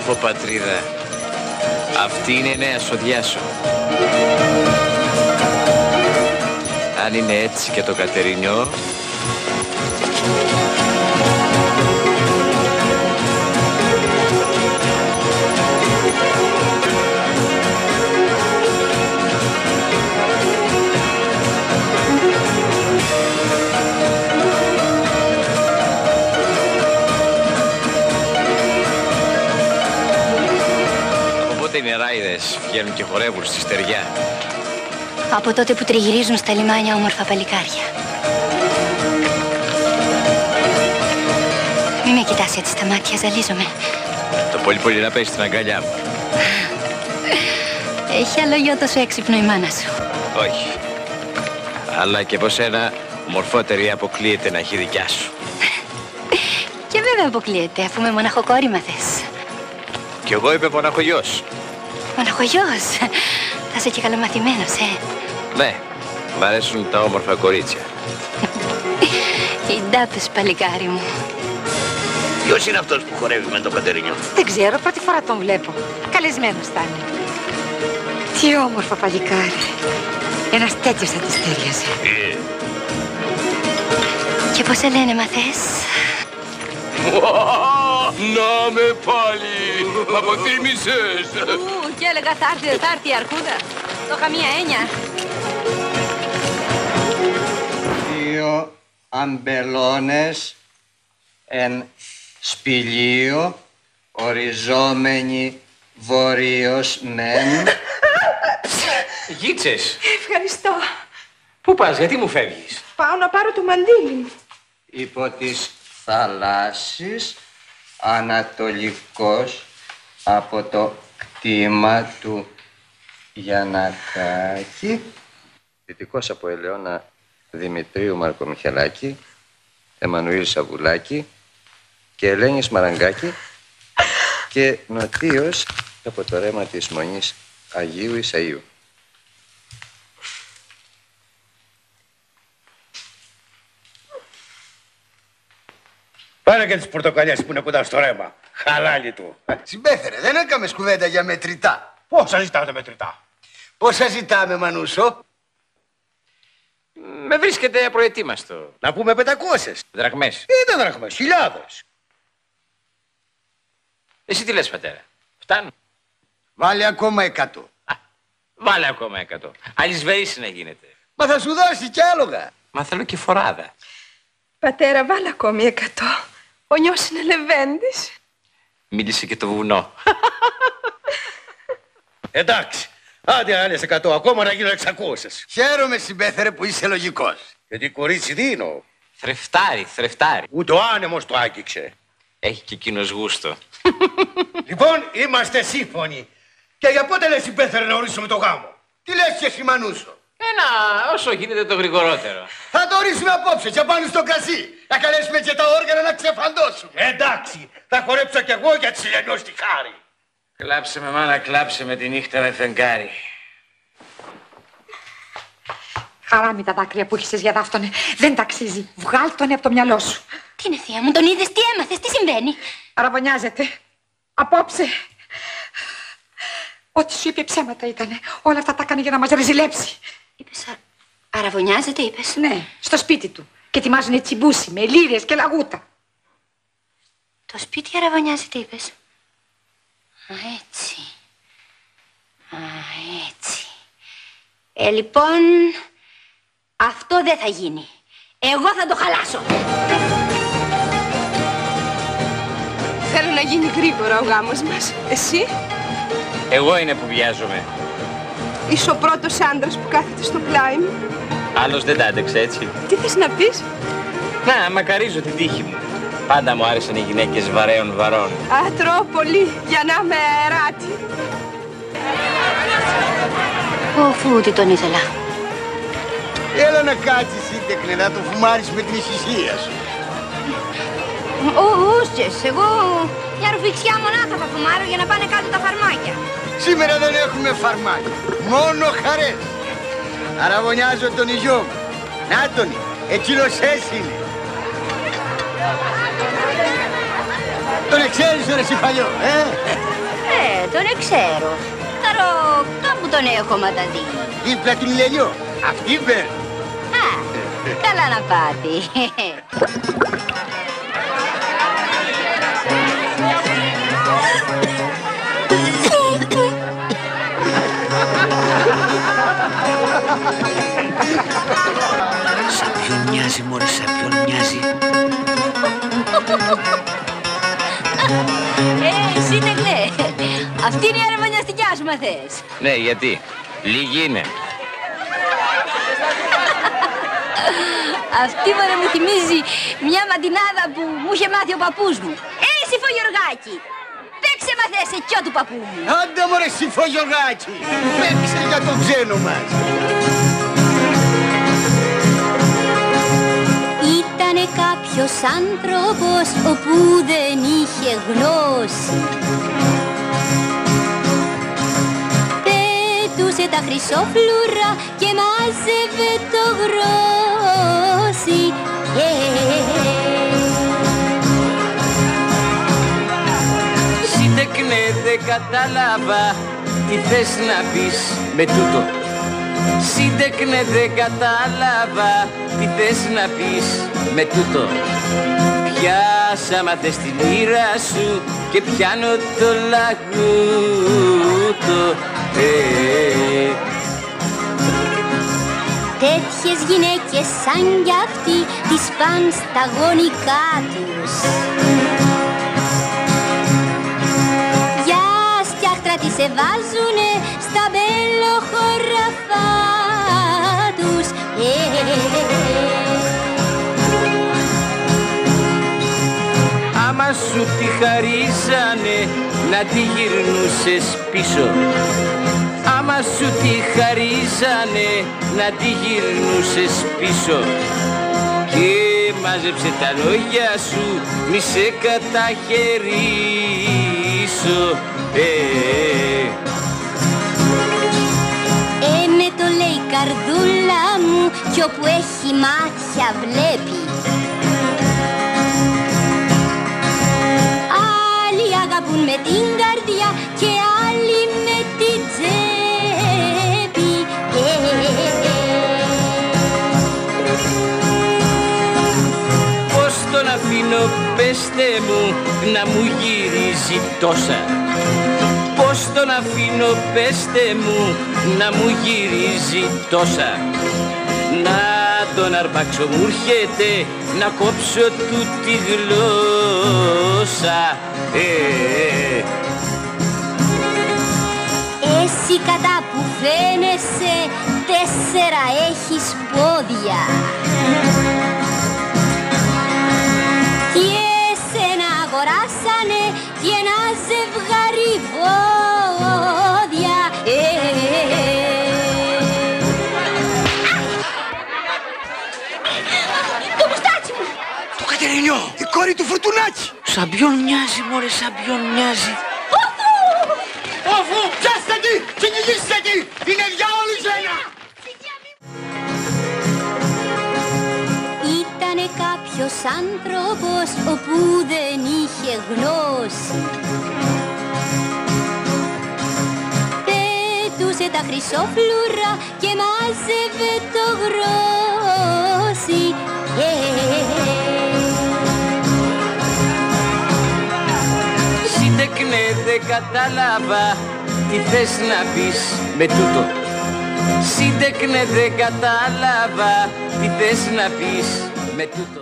όμορφο, πατρίδα. Αυτή είναι η νέα σοδιά σου. Αν είναι έτσι και το Κατερινιό... Οι νεράιδες βγαίνουν και χορεύουν στη στεριά. Από τότε που τριγυρίζουν στα λιμάνια όμορφα παλικάρια. Μη με κοιτάς έτσι στα μάτια, ζαλίζομαι. Το πολύ πολύ να πέσει στην αγκαλιά μου. Έχει άλλο γιο τόσο έξυπνο η μάνα σου. Όχι. Αλλά και από σένα ομορφότερη αποκλείεται να έχει δικιά σου. Και βέβαια αποκλείεται, αφού με μοναχοκόρημα θες. Κι εγώ είπε μοναχογιός. Μοναχογιός. Θα είσαι και καλομαθημένος, Ναι, μ' αρέσουν τα όμορφα κορίτσια. Οι ντάπες, παλικάρι μου. Ποιος είναι αυτός που χορεύει με τον Κατερινιό? Δεν ξέρω, πρώτη φορά τον βλέπω. Καλεσμένος θα είναι. Τι όμορφο παλικάρι. Ένας τέτοιος θα της τέριαζε. Και πώς σε λένε, μα θες? Να με πάλι! Μ' αποθύμησες! Και έλεγα θα έρθει η αρκούδα. Το είχα μία έννοια. Δύο αμπελώνες εν σπηλίο οριζόμενοι βορείως μεν. Γίτσες! Ευχαριστώ. Πού πας, γιατί μου φεύγεις? Πάω να πάρω το μαντίλι μου. Υπό της θαλάσσης ανατολικός από το κτήμα του Γιαννακάκη, δυτικός από Ελαιώνα Δημητρίου Μαρκομιχελάκη, Εμμανουήλ Σαβουλάκη και Ελένης Μαραγκάκη και νοτίως από το ρέμα της Μονής Αγίου Ισαΐου. Πάρε και τις πορτοκαλιές που είναι κοντά στο ρέμα. Χαλάλι του. Συμπέθερε, δεν έκαμε κουβέντα για μετρητά. Πόσα ζητάτε μετρητά? Πόσα ζητάμε, Μανούσο? Με βρίσκεται απροετοίμαστο. Να πούμε 500. Δραχμές. Δεν δραχμές, χιλιάδες. Εσύ τι λες, πατέρα? Φτάνουν? Βάλε ακόμα 100. Βάλε ακόμα 100. Αλυσβερίσι να γίνεται. Μα θα σου δώσει κι άλογα. Μα θέλω και φοράδα. Πατέρα, βάλε ακόμη 100. Ο νιός είναι λεβέντης. Μίλησε και το βουνό. Εντάξει. Άντε άλλες 100 ακόμα να γίνουν 600. Χαίρομαι, συμπέθερε, που είσαι λογικός. Γιατί κορίτσι δίνω. Θρεφτάρι. Ούτε ο άνεμος το άγγιξε. Έχει και εκείνος γούστο. Λοιπόν, είμαστε σύμφωνοι. Και για πότε λες συμπέθερε να ορίσουμε το γάμο? Τι λες και εσύ, Μανούσο? Όσο γίνεται το γρηγορότερο. Θα το ορίσουμε απόψε και πάνω στο κρασί. Να καλέσουμε και τα όργανα να ξεφαντώσουμε. Εντάξει, θα χορέψω κι εγώ για τσιλενό στη χάρη. Κλάψε με, μάνα, κλάψε με τη νύχτα με φεγγάρι. Χαράμι τα δάκρυα που έχεις για δάφτονε. Δεν ταξίζει. Βγάλ' τον από το μυαλό σου. Τι είναι, θεία μου, τον είδες, τι έμαθες, τι συμβαίνει? Αραβωνιάζεται. Απόψε. Ό,τι σου είπε ψέματα ήτανε. Όλα αυτά τα έκανε για να μας ρεζιλέψει. Είπες, αραβωνιάζεται, είπες? Ναι, στο σπίτι του. Και ετοιμάζουνε τσιμπούσι με λίρες και λαγούτα. Το σπίτι αραβωνιάζεται, είπες? Έτσι. Έτσι. Λοιπόν, αυτό δεν θα γίνει. Εγώ θα το χαλάσω. Θέλω να γίνει γρήγορα ο γάμος μας. Εσύ? Εγώ είναι που βιάζομαι. Είσαι ο πρώτος άντρας που κάθεται στο πλάι μου. Άλλος δεν τα άντεξε, έτσι. Τι θες να πεις? Να, μακαρίζω την τύχη μου. Πάντα μου άρεσαν οι γυναίκες βαρέων βαρών. Τρώω πολύ για να είμαι αεράτη. Αφού τι τον ήθελα. Έλα να κάτσεις, σύντεκνε, να το φουμάρεις με την ησυχία σου. Ούστες, εγώ μια ρουφιξιά μονάχα θα φουμάρω για να πάνε κάτω τα φαρμάκια. Σήμερα δεν έχουμε φαρμάκια, μόνο χαρές. Αραβωνιάζω τον υγιό μου. Να τον, εκείνος εσύ είναι. Τον εξαίρεσαι ρε εσύ παλιό, τον ξέρω. Χαρώ, κάπου τον έχω ματαδεί. Δίπλα την Λελιό. Αυτή παίρνει. Α, καλά να πάτε. Σαν ποιον μοιάζει, μωρέ, σαν ποιον μοιάζει. Σύντεχνε, αυτή είναι η αραβωνιαστικιά σου, μα θες. Ναι, γιατί. Λίγη είναι. Αυτή μωρέ μου θυμίζει μια μαντινάδα που μου είχε μάθει ο παππούς μου. Συμφώ Γιωργάκη, παίξε μα θες σε κιό του παππού μου. Άντε μωρέ Συμφώ Γιωργάκη, παίξε για τον ξένο μας. Ήτανε κάποιος άνθρωπος όπου δεν είχε γνώση. Πέτουσε τα χρυσόφλουρα και μάζευε το γρόσι. Σύντεκνε, δεν κατάλαβα τι θες να πεις με τούτο. Σύντεκνε, δεν κατάλαβα τι θες να πεις με τούτο. Πιάσα μάθες τη λύρα σου και πιάνω το λαγούτο. Τέτοιες γυναίκες σαν κι αυτή τις παν στα γονικά τους. Για στιάχτρα τις εβάζουνε στα μπελοχωραφά τους. Άμα σου τη χαρίζανε να τη γυρνούσες πίσω. Άμα σου τη χαρίζανε να τη γυρνούσες πίσω. Και μάζεψε τα λόγια σου, μη σε καταχαιρίσω. Με το λέει καρδούλα μου κι όπου έχει μάτια βλέπει. Άλλοι αγαπούν με την καρδιά και άλλοι με την τσέπη. Πώς τον αφήνω, πέστε μου, να μου γυρίζει τόσα. Πώς τον αφήνω, πέστε μου, να μου γυρίζει τόσα. Να τον αρπάξω, μου έρχεται να κόψω του τη γλώσσα. Εσύ κατά που φαίνεσαι 4 έχεις πόδια. Και εσένα αγοράσανε και ένα ζευγάρι βόδια. Το μουστάτσι μου! Το Κατερινιό, η κόρη του Φουρτουνάκη. Σαν ποιον μοιάζει, μωρέ, σαν ποιον μοιάζει. Όφου, πιάστε τη, κυνηγήστε τη, είναι διάολη ζένα. Ήτανε κάποιος άνθρωπος όπου δεν είχε γνώση. Πέτουσε τα χρυσόφλουρα και μάζευε το γρόσι. Σύντεκνε, δεν κατάλαβα τι θες να πεις με τούτο. Σύντεκνε, δεν κατάλαβα τι θες να πεις με τούτο.